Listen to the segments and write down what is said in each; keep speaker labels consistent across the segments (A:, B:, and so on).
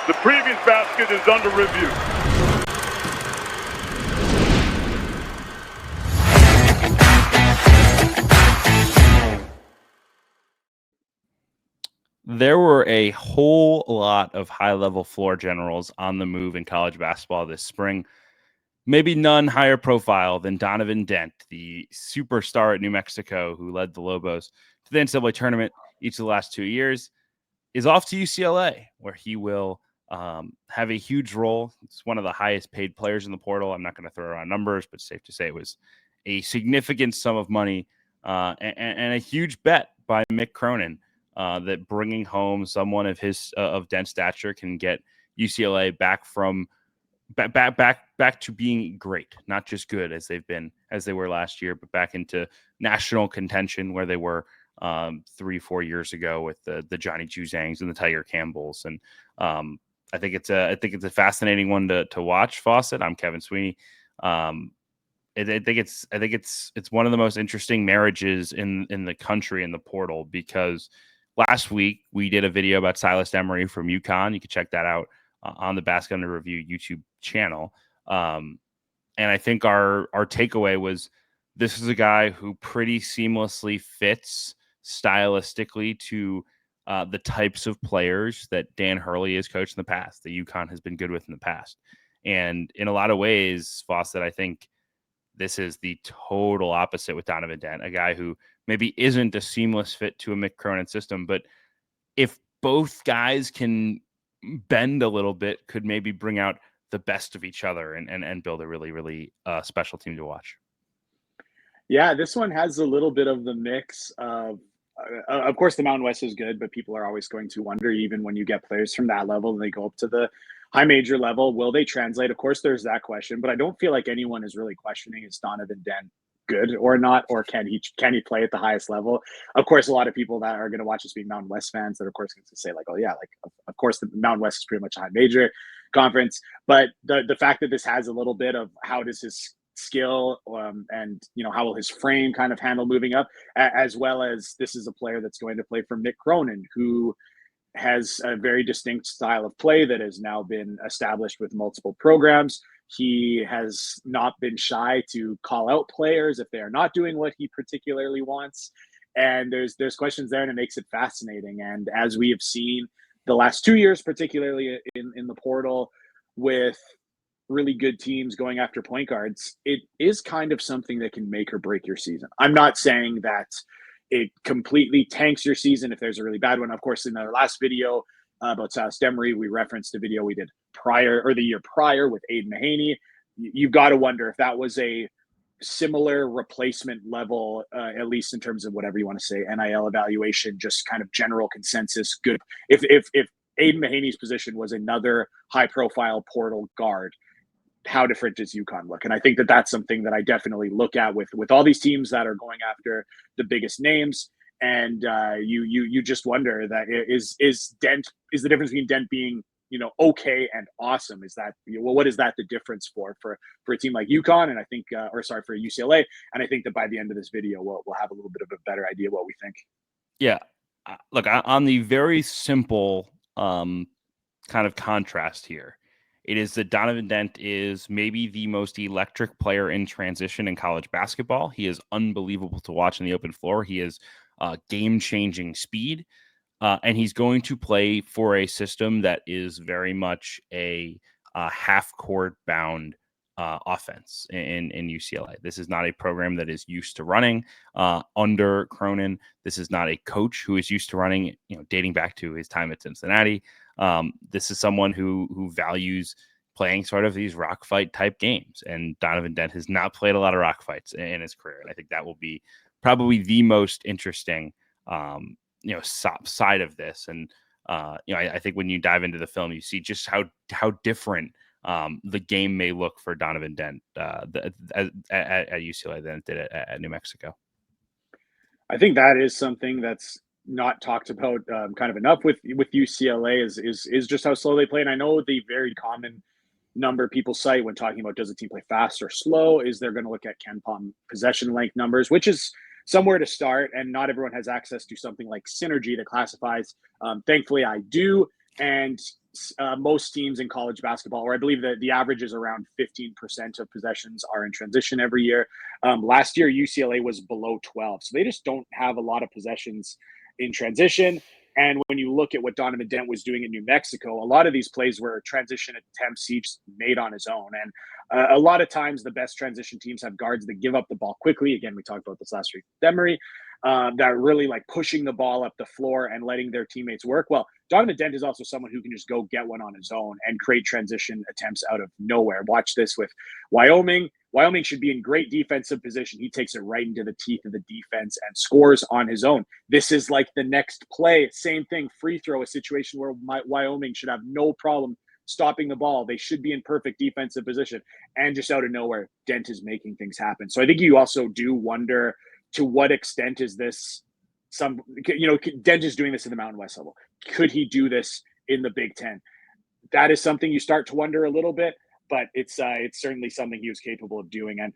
A: The previous basket is under review.
B: There were a whole lot of high-level floor generals on the move in college basketball this spring. Maybe none higher profile than Donovan Dent, the superstar at New Mexico who led the Lobos to the NCAA tournament each of the last 2 years, is off to UCLA, where he will have a huge role. It's one of the highest paid players in the portal. I'm not going to throw around numbers, but it's safe to say it was a significant sum of money and a huge bet by Mick Cronin that bringing home someone of his of Dent's stature can get UCLA back to being great, not just good as they were last year, but back into national contention where they were 3-4 years ago with the Johnny Juzangs and the Tiger Campbells. And I think it's a fascinating one to watch. Fawcett. I'm Kevin Sweeney. I think it's one of the most interesting marriages in the country in the portal, because last week we did a video about Silas Emery from UConn. You can check that out on the Basket Under Review YouTube channel. And I think our takeaway was this is a guy who pretty seamlessly fits stylistically to the types of players that Dan Hurley has coached in the past, that UConn has been good with in the past. And in a lot of ways, Fawcett, I think this is the total opposite with Donovan Dent, a guy who maybe isn't a seamless fit to a Mick Cronin system, but if both guys can bend a little bit, could maybe bring out the best of each other and build a really, really special team to watch.
C: Yeah, this one has a little bit of the mix of course, the Mountain West is good, but people are always going to wonder, even when you get players from that level and they go up to the high major level, will they translate? Of course, there's that question, but I don't feel like anyone is really questioning, is Donovan Dent good or not, or can he play at the highest level? Of course, a lot of people that are going to watch this being Mountain West fans that are, of course, going to say like, oh yeah, like of course the Mountain West is pretty much a high major conference, but the fact that this has a little bit of how does his skill and how will his frame kind of handle moving up, as well as this is a player that's going to play for Mick Cronin, who has a very distinct style of play that has now been established with multiple programs. He has not been shy to call out players if they are not doing what he particularly wants. And there's questions there, and it makes it fascinating. And as we have seen the last 2 years, particularly in the portal, with really good teams going after point guards, it is kind of something that can make or break your season. I'm not saying that it completely tanks your season if there's a really bad one. Of course, in our last video about Silas Emery, we referenced a video we did the year prior with Aiden Mahaney. You've got to wonder if that was a similar replacement level, at least in terms of whatever you want to say, NIL evaluation, just kind of general consensus. Good. If Aiden Mahaney's position was another high profile portal guard, how different does UConn look? And I think that that's something that I definitely look at with all these teams that are going after the biggest names. And you just wonder that is the difference between Dent being okay and awesome? Is that what is that the difference for a team like UConn? And I think for UCLA. And I think that by the end of this video, we'll have a little bit of a better idea what we think.
B: Yeah, look, on the very simple kind of contrast here, it is that Donovan Dent is maybe the most electric player in transition in college basketball. He is unbelievable to watch in the open floor. He is game-changing speed, and he's going to play for a system that is very much a half-court bound offense in UCLA. This is not a program that is used to running under Cronin. This is not a coach who is used to running, dating back to his time at Cincinnati. This is someone who values playing sort of these rock fight type games. And Donovan Dent has not played a lot of rock fights in his career. And I think that will be probably the most interesting, side of this. And, I think when you dive into the film, you see just how different the game may look for Donovan Dent at UCLA than it did at New Mexico.
C: I think that is something that's not talked about kind of enough with UCLA is just how slow they play. And I know the very common number people cite when talking about does a team play fast or slow is they're going to look at KenPom possession length numbers, which is somewhere to start. And not everyone has access to something like Synergy that classifies. Thankfully, I do. And most teams in college basketball, or I believe that the average is around 15% of possessions are in transition every year. Last year, UCLA was below 12. So they just don't have a lot of possessions in transition. And when you look at what Donovan Dent was doing in New Mexico, a lot of these plays were transition attempts he just made on his own. And a lot of times the best transition teams have guards that give up the ball quickly. Again, we talked about this last week with Emery, that are really like pushing the ball up the floor and letting their teammates work. Well, Donovan Dent is also someone who can just go get one on his own and create transition attempts out of nowhere. Watch this with Wyoming. Wyoming should be in great defensive position. He takes it right into the teeth of the defense and scores on his own. This is like the next play. Same thing, free throw, a situation where Wyoming should have no problem stopping the ball. They should be in perfect defensive position. And just out of nowhere, Dent is making things happen. So I think you also do wonder, to what extent is this Dent is doing this in the Mountain West level. Could he do this in the Big Ten? That is something you start to wonder a little bit, but it's certainly something he was capable of doing. And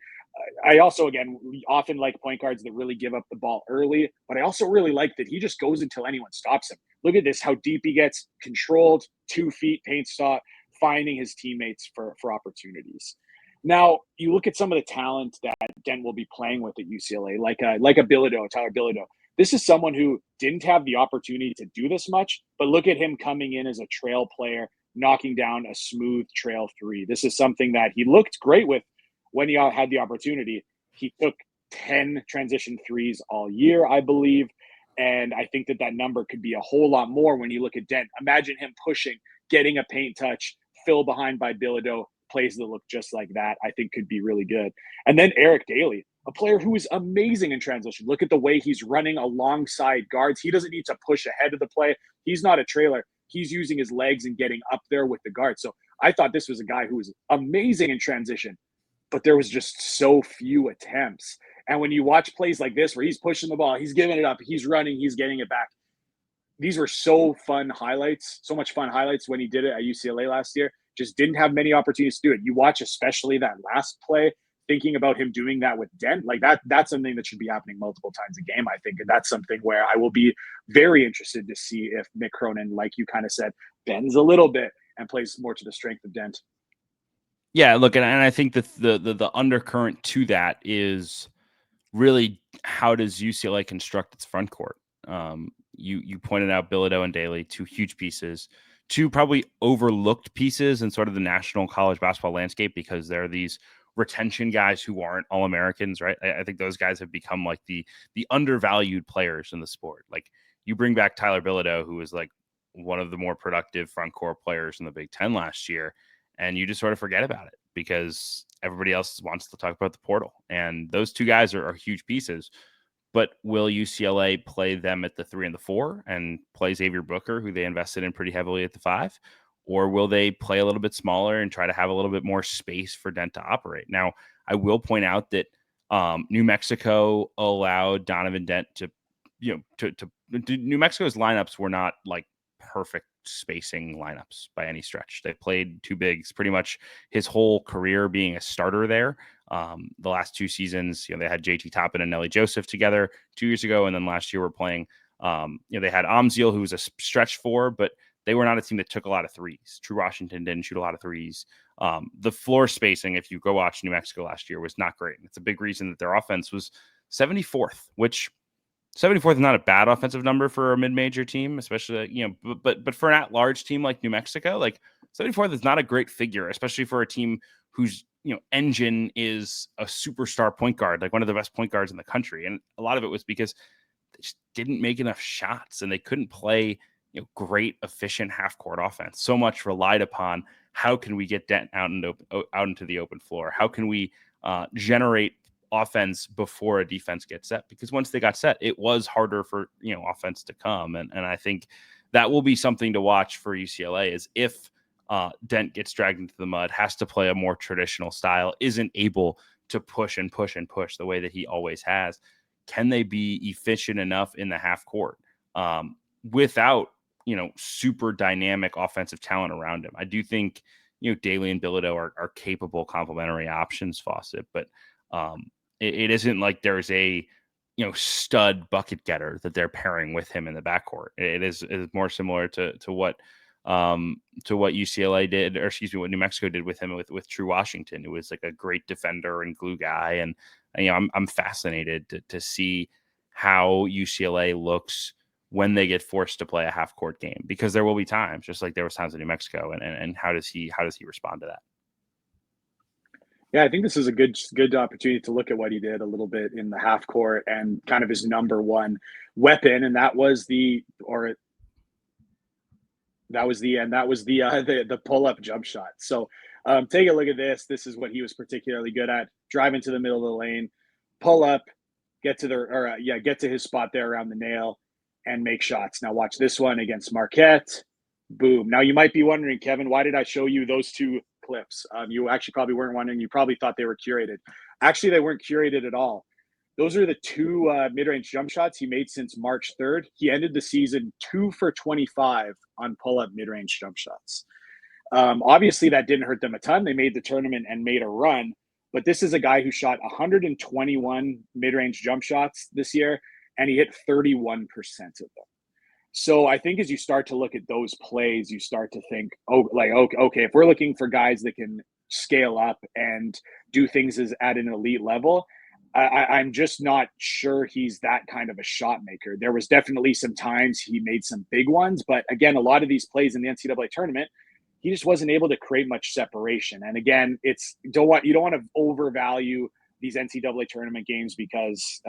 C: I also, again, often like point guards that really give up the ball early, but I also really like that he just goes until anyone stops him. Look at this, how deep he gets, controlled, 2 feet, paint stop, finding his teammates for opportunities. Now, you look at some of the talent that Dent will be playing with at UCLA, like a Bilodeau, Tyler Bilodeau. This is someone who didn't have the opportunity to do this much, but look at him coming in as a trail player, knocking down a smooth trail three. This is something that he looked great with when he had the opportunity. He took 10 transition threes all year, I believe. And I think that number could be a whole lot more when you look at Dent. Imagine him pushing, getting a paint touch, fill behind by Bilodeau. Plays that look just like that, I think could be really good. And then Eric Daly, a player who is amazing in transition. Look at the way he's running alongside guards. He doesn't need to push ahead of the play. He's not a trailer. He's using his legs and getting up there with the guards. So I thought this was a guy who was amazing in transition, but there was just so few attempts. And when you watch plays like this, where he's pushing the ball, he's giving it up, he's running, he's getting it back. These were so fun highlights, so much fun highlights when he did it at UCLA last year. Just didn't have many opportunities to do it. You watch especially that last play, thinking about him doing that with Dent, like that's something that should be happening multiple times a game, I think. And that's something where I will be very interested to see if Mick Cronin, like you kind of said, bends a little bit and plays more to the strength of Dent.
B: Yeah, look, and I think that the undercurrent to that is really, how does UCLA construct its front court? You pointed out Bilodeau and Daly, 2 huge pieces, 2 probably overlooked pieces in sort of the national college basketball landscape, because they're these retention guys who aren't All-Americans, right? I think those guys have become like the undervalued players in the sport. Like, you bring back Tyler Bilodeau, who was like one of the more productive front court players in the Big Ten last year, and you just sort of forget about it because everybody else wants to talk about the portal. And those 2 guys are huge pieces. But will UCLA play them at the 3 and the 4 and play Xavier Booker, who they invested in pretty heavily, at the 5? Or will they play a little bit smaller and try to have a little bit more space for Dent to operate? Now, I will point out that New Mexico allowed Donovan Dent to New Mexico's lineups were not like perfect spacing lineups by any stretch. They played 2 bigs pretty much his whole career being a starter there. The last 2 seasons, they had JT Toppin and Nelly Joseph together 2 years ago. And then last year we're playing, they had Amziel, who was a stretch 4, but they were not a team that took a lot of threes. True Washington didn't shoot a lot of threes. The floor spacing, if you go watch New Mexico last year, was not great. And it's a big reason that their offense was 74th, which 74th is not a bad offensive number for a mid-major team, especially, but for an at-large team like New Mexico, like 74th is not a great figure, especially for a team whose, engine is a superstar point guard, like one of the best point guards in the country. And a lot of it was because they just didn't make enough shots and they couldn't play, great, efficient half-court offense. So much relied upon, how can we get Dent out into the open floor? How can we generate offense before a defense gets set? Because once they got set, it was harder for offense to come. And I think that will be something to watch for UCLA, is if Dent gets dragged into the mud, has to play a more traditional style, isn't able to push and push and push the way that he always has. Can they be efficient enough in the half court without super dynamic offensive talent around him? I do think Daly and Bilodeau are capable complementary options, Fawcett, but it isn't like there's a stud bucket getter that they're pairing with him in the backcourt. It is more similar to what to what UCLA did, or excuse me, what New Mexico did with him with True Washington, who was like a great defender and glue guy. And I'm fascinated to see how UCLA looks when they get forced to play a half court game, because there will be times, just like there was times in New Mexico, and how does he respond to that?
C: Yeah, I think this is a good opportunity to look at what he did a little bit in the half court and kind of his number one weapon, and that was the pull up jump shot. So take a look at this. This is what he was particularly good at: drive into the middle of the lane, pull up, get to his spot there around the nail, and make shots. Now watch this one against Marquette. Boom. Now you might be wondering, Kevin, why did I show you those two clips? You actually probably weren't wondering. You probably thought they were curated. Actually, they weren't curated at all. Those are the two mid-range jump shots he made since March 3rd. He ended the season 2 for 25 on pull-up mid-range jump shots. Obviously, that didn't hurt them a ton. They made the tournament and made a run. But this is a guy who shot 121 mid-range jump shots this year, and he hit 31% of them. So I think as you start to look at those plays, you start to think, okay, if we're looking for guys that can scale up and do things at an elite level, I'm just not sure he's that kind of a shot maker. There was definitely some times he made some big ones, but again, a lot of these plays in the NCAA tournament, he just wasn't able to create much separation. And again, you don't want to overvalue these NCAA tournament games, because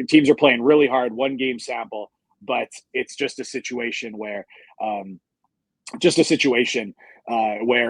C: teams are playing really hard, 1 game sample, but it's just a situation where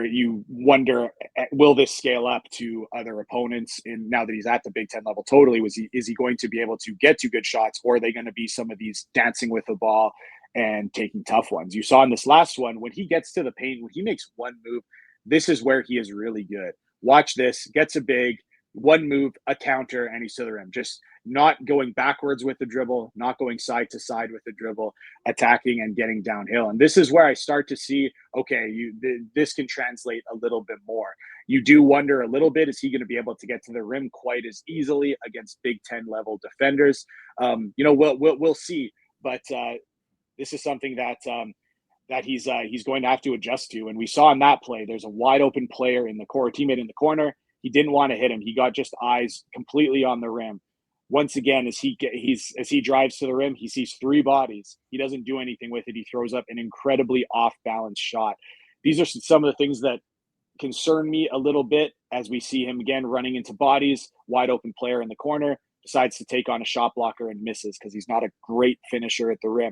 C: you wonder, will this scale up to other opponents now that he's at the Big Ten level? Totally. Is he going to be able to get to good shots, or are they going to be some of these dancing with the ball and taking tough ones? You saw in this last one, when he gets to the paint, when he makes one move, this is where he is really good. Watch this, gets a big, one move, a counter, and he's to the rim. Just not going backwards with the dribble, not going side to side with the dribble, attacking and getting downhill. And this is where I start to see, okay, this can translate a little bit more. You do wonder a little bit, is he going to be able to get to the rim quite as easily against Big Ten level defenders? We'll see. But this is something that he's going to have to adjust to. And we saw in that play, there's a wide open player in the corner, teammate in the corner. He didn't want to hit him. He got just eyes completely on the rim. Once again, as he drives to the rim, he sees 3 bodies. He doesn't do anything with it. He throws up an incredibly off-balance shot. These are some of the things that concern me a little bit as we see him again running into bodies, wide open player in the corner, decides to take on a shot blocker and misses because he's not a great finisher at the rim.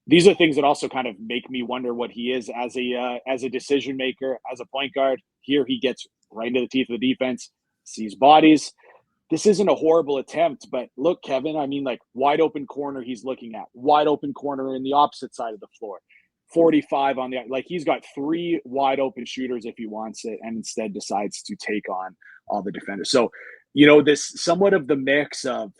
C: These are things that also kind of make me wonder what he is as a decision maker, as a point guard. Here he gets right into the teeth of the defense, sees bodies. This isn't a horrible attempt, but look, Kevin, I mean, like, wide open corner he's looking at, wide open corner in the opposite side of the floor, 45 on the, like, he's got 3 wide open shooters if he wants it, and instead decides to take on all the defenders. So, this somewhat of the mix of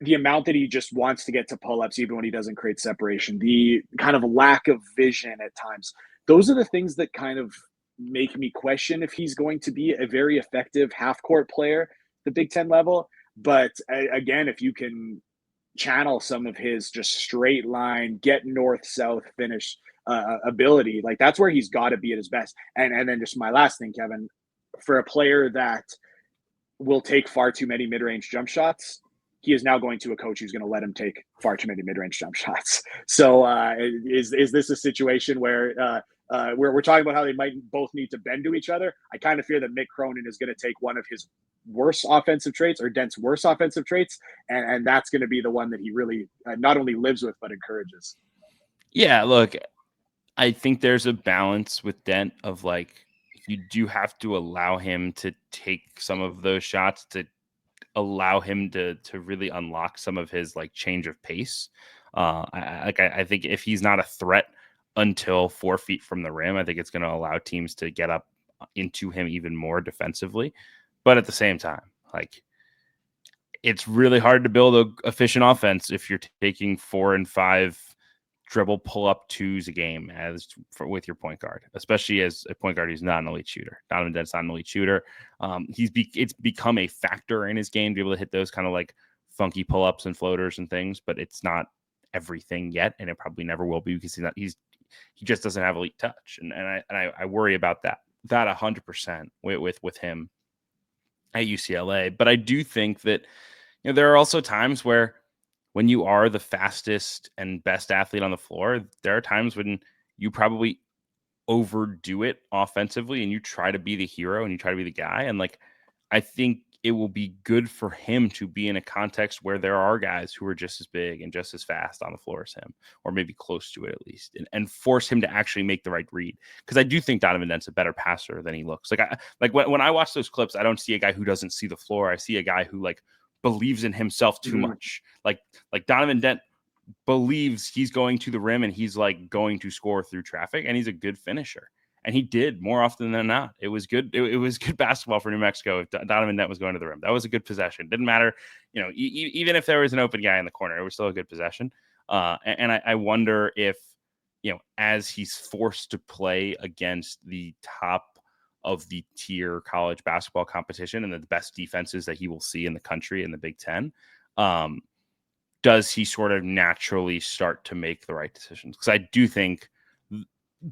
C: the amount that he just wants to get to pull-ups even when he doesn't create separation, the kind of lack of vision at times. Those are the things that kind of make me question if he's going to be a very effective half-court player at the Big Ten level. But again, if you can channel some of his just straight line, get north-south finish ability, like, that's where he's got to be at his best. And then just my last thing, Kevin, for a player that will take far too many mid-range jump shots, he is now going to a coach who's going to let him take far too many mid-range jump shots. So is this a situation where we're talking about how they might both need to bend to each other? I kind of fear that Mick Cronin is going to take one of his worst offensive traits, or Dent's worst offensive traits, and that's going to be the one that he really not only lives with but encourages.
B: Yeah, look, I think there's a balance with Dent of, like, you do have to allow him to take some of those shots to allow him to really unlock some of his, like, change of pace. I think if he's not a threat until 4 feet from the rim, I think it's going to allow teams to get up into him even more defensively. But at the same time, like, it's really hard to build an efficient offense if you're taking 4 and 5 dribble pull-up 2s a game with your point guard, especially as a point guard who's not an elite shooter. Donovan Dent's not an elite shooter. It's become a factor in his game to be able to hit those kind of, like, funky pull-ups and floaters and things, but it's not everything yet, and it probably never will be because he just doesn't have elite touch, and I worry about that 100% with him at UCLA. But I do think that there are also times where when you are the fastest and best athlete on the floor, there are times when you probably overdo it offensively and you try to be the hero and you try to be the guy. And like, I think it will be good for him to be in a context where there are guys who are just as big and just as fast on the floor as him, or maybe close to it at least, and force him to actually make the right read. Because I do think Donovan Dent's a better passer than he looks. Like when I watch those clips, I don't see a guy who doesn't see the floor. I see a guy who like believes in himself too much. Like Donovan Dent believes he's going to the rim and he's like going to score through traffic, and he's a good finisher. And he did more often than not. It was good. It was good basketball for New Mexico if Donovan Dent was going to the rim. That was a good possession. Didn't matter, even if there was an open guy in the corner, it was still a good possession. And I wonder if, as he's forced to play against the top of the tier college basketball competition and the best defenses that he will see in the country in the Big Ten, does he sort of naturally start to make the right decisions? Because I do think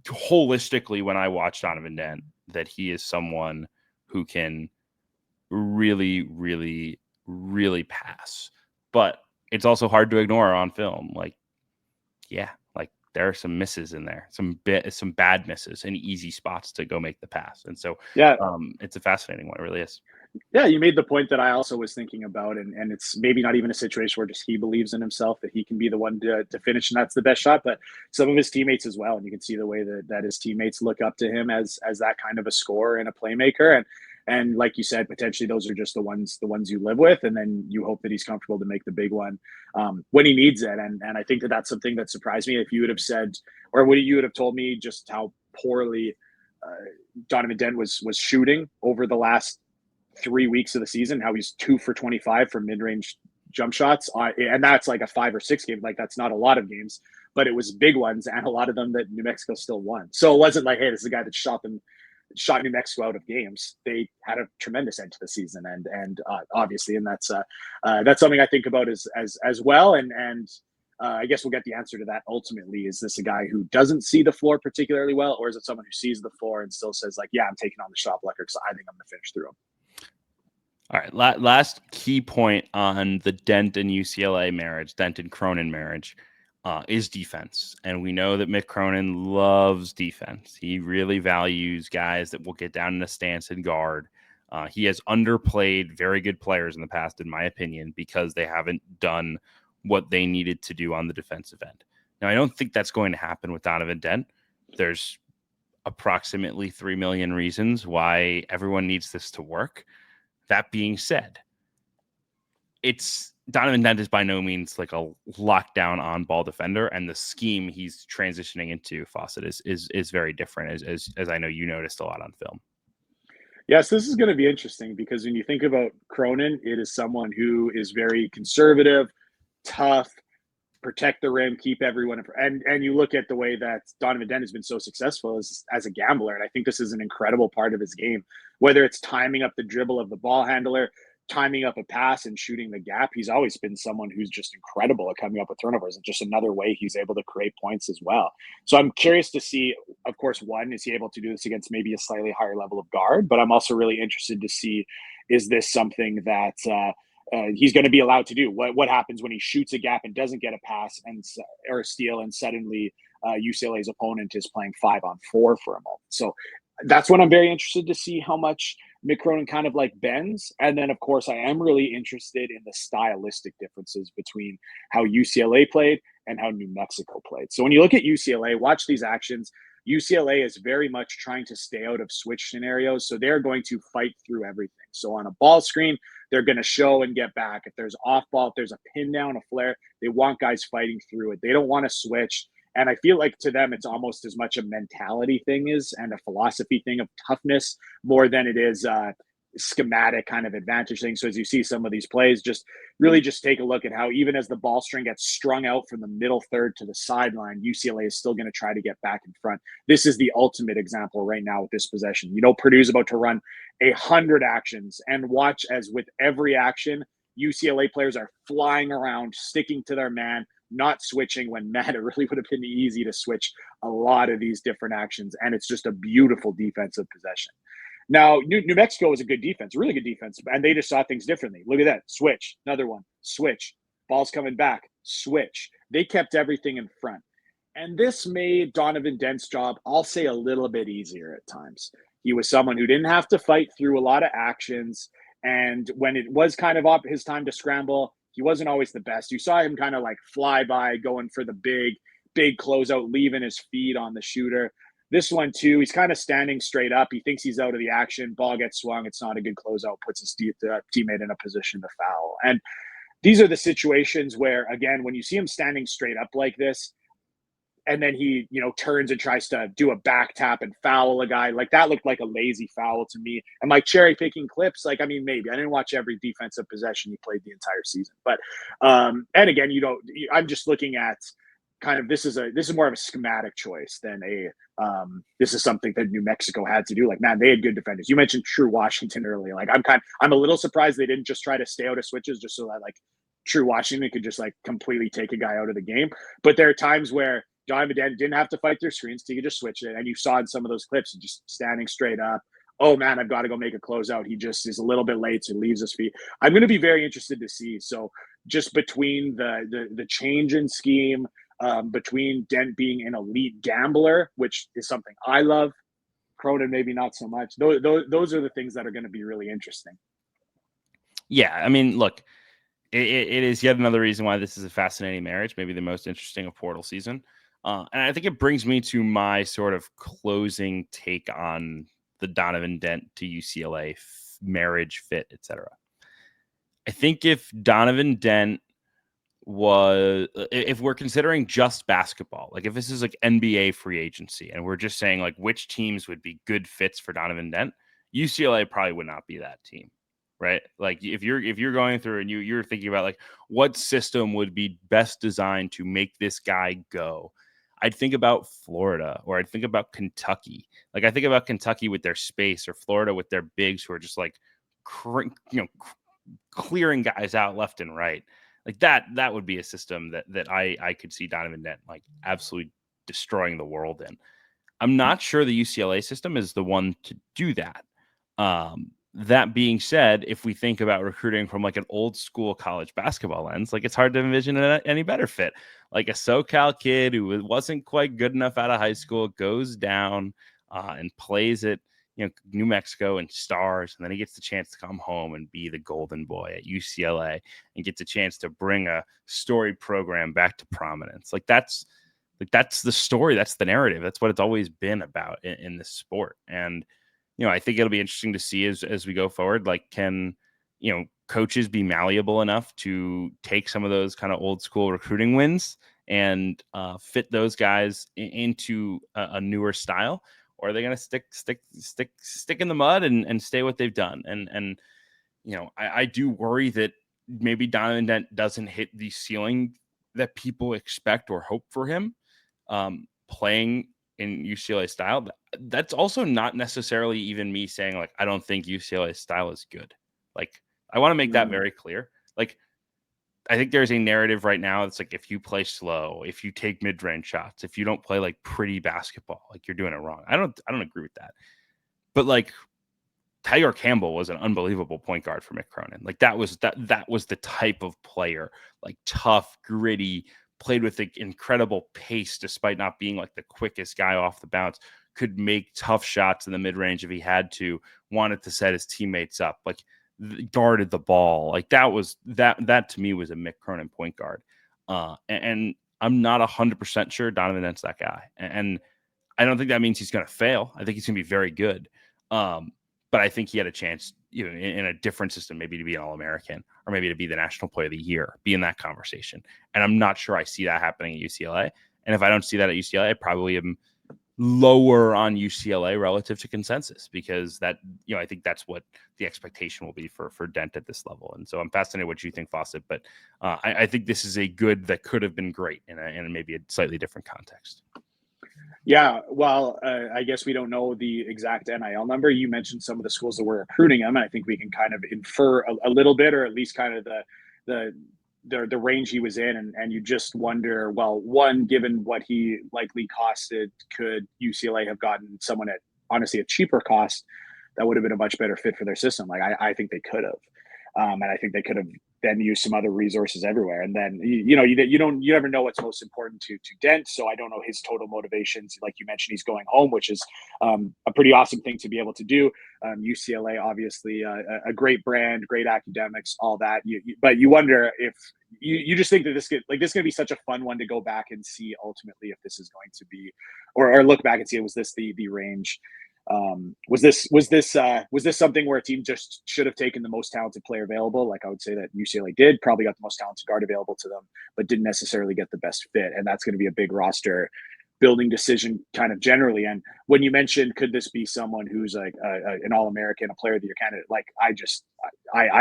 B: holistically, when I watch Donovan Dent, that he is someone who can really, really, really pass. But it's also hard to ignore on film. Like, yeah, like there are some misses in there, some bad misses and easy spots to go make the pass. And so, it's a fascinating one. It really is.
C: Yeah, you made the point that I also was thinking about, and it's maybe not even a situation where just he believes in himself that he can be the one to finish, and that's the best shot, but some of his teammates as well. And you can see the way that his teammates look up to him as that kind of a scorer and a playmaker. And like you said, potentially those are just the ones you live with, and then you hope that he's comfortable to make the big one when he needs it. And I think that's something that surprised me. If you would have said, or would you would have told me just how poorly Donovan Dent was shooting over the last 3 weeks of the season, how he's 2 for 25 from mid-range jump shots, and that's like a 5 or 6 game. Like, that's not a lot of games, but it was big ones, and a lot of them that New Mexico still won. So it wasn't like, hey, this is a guy that shot New Mexico out of games. They had a tremendous end to the season, and obviously, and that's something I think about as well. And I guess we'll get the answer to that ultimately. Is this a guy who doesn't see the floor particularly well, or is it someone who sees the floor and still says like, yeah, I'm taking on the shot blocker because I think I'm going to finish through him?
B: All right, last key point on the Dent and UCLA marriage, Dent and Cronin marriage, is defense. And we know that Mick Cronin loves defense. He really values guys that will get down in a stance and guard. He has underplayed very good players in the past, in my opinion, because they haven't done what they needed to do on the defensive end. Now, I don't think that's going to happen with Donovan Dent. There's approximately 3 million reasons why everyone needs this to work. That being said, Donovan Dent is by no means like a lockdown on ball defender, and the scheme he's transitioning into, Fawcett, is very different, as I know you noticed a lot on film.
C: Yes, this is going to be interesting because when you think about Cronin, it is someone who is very conservative, tough, protect the rim, keep everyone, and you look at the way that Donovan Dent has been so successful as a gambler, and I think this is an incredible part of his game. Whether it's timing up the dribble of the ball handler, timing up a pass, and shooting the gap, he's always been someone who's just incredible at coming up with turnovers, and just another way he's able to create points as well. So I'm curious to see, of course, one, is he able to do this against maybe a slightly higher level of guard, but I'm also really interested to see, is this something that he's going to be allowed to do? What happens when he shoots a gap and doesn't get a pass or a steal, and suddenly UCLA's opponent is playing 5-on-4 for a moment? So that's when I'm very interested to see how much Mick Cronin kind of like bends. And then, of course, I am really interested in the stylistic differences between how UCLA played and how New Mexico played. So when you look at UCLA, watch these actions. UCLA is very much trying to stay out of switch scenarios. So they're going to fight through everything. So on a ball screen, they're going to show and get back. If there's off ball, if there's a pin down, a flare, they want guys fighting through it. They don't want to switch. And I feel like to them, it's almost as much a mentality thing and a philosophy thing of toughness more than it is schematic kind of advantage thing. So as you see some of these plays, just take a look at how even as the ball string gets strung out from the middle third to the sideline, UCLA is still going to try to get back in front. This is the ultimate example right now with this possession. Purdue's about to run 100 actions, and watch as with every action, UCLA players are flying around, sticking to their man, not switching when, man, it really would have been easy to switch a lot of these different actions. And it's just a beautiful defensive possession. Now, New Mexico was a good defense, really good defense, and they just saw things differently. Look at that. Switch. Another one. Switch. Ball's coming back. Switch. They kept everything in front. And this made Donovan Dent's job, I'll say, a little bit easier at times. He was someone who didn't have to fight through a lot of actions. And when it was kind of up his time to scramble, he wasn't always the best. You saw him kind of like fly by, going for the big closeout, leaving his feet on the shooter. This one, too, he's kind of standing straight up. He thinks he's out of the action. Ball gets swung. It's not a good closeout, puts his teammate in a position to foul. And these are the situations where, again, when you see him standing straight up like this, and then he, turns and tries to do a back tap and foul a guy, like that looked like a lazy foul to me. And like cherry picking clips, like, I mean, maybe I didn't watch every defensive possession he played the entire season, but and again, I'm just looking at kind of, this is more of a schematic choice than this is something that New Mexico had to do. Like, man, they had good defenders. You mentioned True Washington earlier. Like, I'm a little surprised they didn't just try to stay out of switches just so that like True Washington could just like completely take a guy out of the game. But there are times where Donovan Dent didn't have to fight their screens. He could just switch it. And you saw in some of those clips, just standing straight up. Oh, man, I've got to go make a closeout. He just is a little bit late, so leaves his feet. I'm going to be very interested to see. So just between the change in scheme, between Dent being an elite gambler, which is something I love, Cronin maybe not so much. Those are the things that are going to be really interesting.
B: Yeah, I mean, look, it is yet another reason why this is a fascinating marriage, maybe the most interesting of portal season. And I think it brings me to my sort of closing take on the Donovan Dent to UCLA marriage fit, etc. I think if Donovan Dent if we're considering just basketball, like if this is like NBA free agency and we're just saying like which teams would be good fits for Donovan Dent, UCLA probably would not be that team, right? Like if you're going through and you're thinking about like what system would be best designed to make this guy go, I'd think about Florida, or I'd think about Kentucky. Like I think about Kentucky with their space, or Florida with their bigs who are just like clearing guys out left and right. Like that would be a system that I could see Donovan Dent like absolutely destroying the world in. I'm not sure the UCLA system is the one to do that. That being said, if we think about recruiting from like an old school college basketball lens, like it's hard to envision any better fit. Like a SoCal kid who wasn't quite good enough out of high school goes down and plays at New Mexico and stars, and then he gets the chance to come home and be the golden boy at UCLA and gets a chance to bring a storied program back to prominence. That's the story. That's the narrative. That's what it's always been about in this sport. And I think it'll be interesting to see as we go forward. Like, can coaches be malleable enough to take some of those kind of old school recruiting wins and fit those guys into a newer style? Or are they going to stick in the mud and stay what they've done? And I do worry that maybe Donovan Dent doesn't hit the ceiling that people expect or hope for him playing in UCLA style. That's also not necessarily even me saying like I don't think UCLA style is good. Like I want to make that very clear. Like I think there's a narrative right now that's like if you play slow, if you take mid-range shots, if you don't play like pretty basketball, like you're doing it wrong. I don't agree with that. But like Tyler Campbell was an unbelievable point guard for Mick Cronin. Like that was the type of player, like tough, gritty, played with the incredible pace despite not being like the quickest guy off the bounce, could make tough shots in the mid-range if he had to, wanted to set his teammates up. Like guarded the ball. Like that to me was a Mick Cronin point guard. And I'm not 100% sure Donovan Dent's that guy. And I don't think that means he's going to fail. I think he's going to be very good. But I think he had a chance, in a different system, maybe to be an All-American or maybe to be the National Player of the Year, be in that conversation. And I'm not sure I see that happening at UCLA. And if I don't see that at UCLA, I probably am lower on UCLA relative to consensus, because that, I think that's what the expectation will be for Dent at this level. And so I'm fascinated what you think, Fawcett, but I think this is a good that could have been great in maybe a slightly different context.
C: Yeah, well, I guess we don't know the exact NIL number. You mentioned some of the schools that were recruiting him, and I think we can kind of infer a little bit, or at least kind of the the range he was in, and you just wonder, well, one, given what he likely costed, could UCLA have gotten someone at honestly a cheaper cost that would have been a much better fit for their system? Like I think they could have, and I think they could have then used some other resources everywhere. And then you never know what's most important to Dent. So I don't know his total motivations. Like you mentioned, he's going home, which is a pretty awesome thing to be able to do. UCLA, obviously, a great brand, great academics, all that. But you wonder if you just think that this is going to be such a fun one to go back and see ultimately if this is going to be, or look back and see, was this the range? Was this something where a team just should have taken the most talented player available? Like I would say that UCLA did, probably got the most talented guard available to them, but didn't necessarily get the best fit. And that's going to be a big roster building decision kind of generally. And when you mentioned, could this be someone who's like an All-American, a player of the year candidate? Like I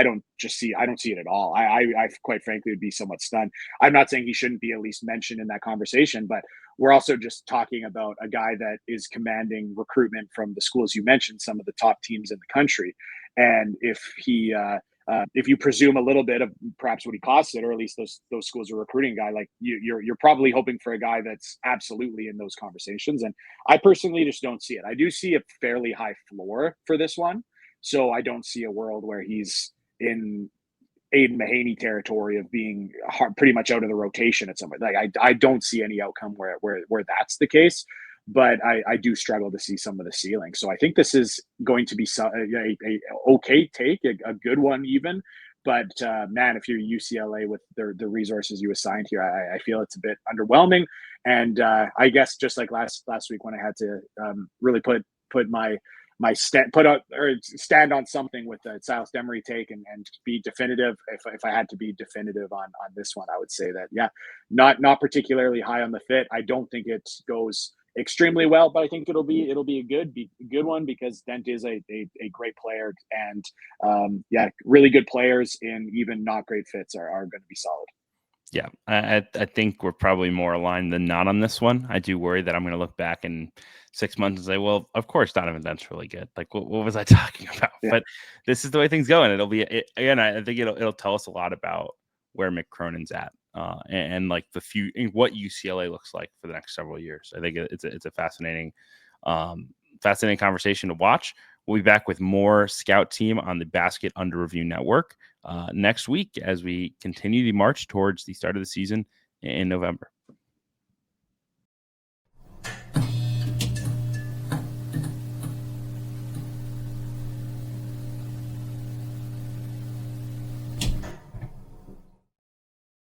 C: don't see it at all. I quite frankly would be somewhat stunned. I'm not saying he shouldn't be at least mentioned in that conversation, but we're also just talking about a guy that is commanding recruitment from the schools you mentioned, some of the top teams in the country. And if you presume a little bit of perhaps what he costed, or at least those schools are recruiting a guy, like you're probably hoping for a guy that's absolutely in those conversations. And I personally just don't see it. I do see a fairly high floor for this one. So I don't see a world where he's in Aiden Mahaney territory of being pretty much out of the rotation at some point. Like I don't see any outcome where that's the case, but I do struggle to see some of the ceiling. So I think this is going to be a okay take, a good one even. But man, if you're UCLA with the resources you assigned here, I feel it's a bit underwhelming. And I guess just like last week when I had to really put stand on something with the Silas Demery take and be definitive. If I had to be definitive on this one, I would say that, yeah, not particularly high on the fit. I don't think it goes extremely well, but I think it'll be a good one because Dent is a great player, and really good players in even not great fits are going to be solid.
B: Yeah, I think we're probably more aligned than not on this one. I do worry that I'm going to look back in 6 months and say, well, of course, Donovan Dent's really good. Like, what was I talking about? Yeah. But this is the way things go. And again, I think it'll tell us a lot about where Mick Cronin's at and like what UCLA looks like for the next several years. I think it's a fascinating conversation to watch. We'll be back with more Scout Team on the Basket Under Review Network next week as we continue the march towards the start of the season in November.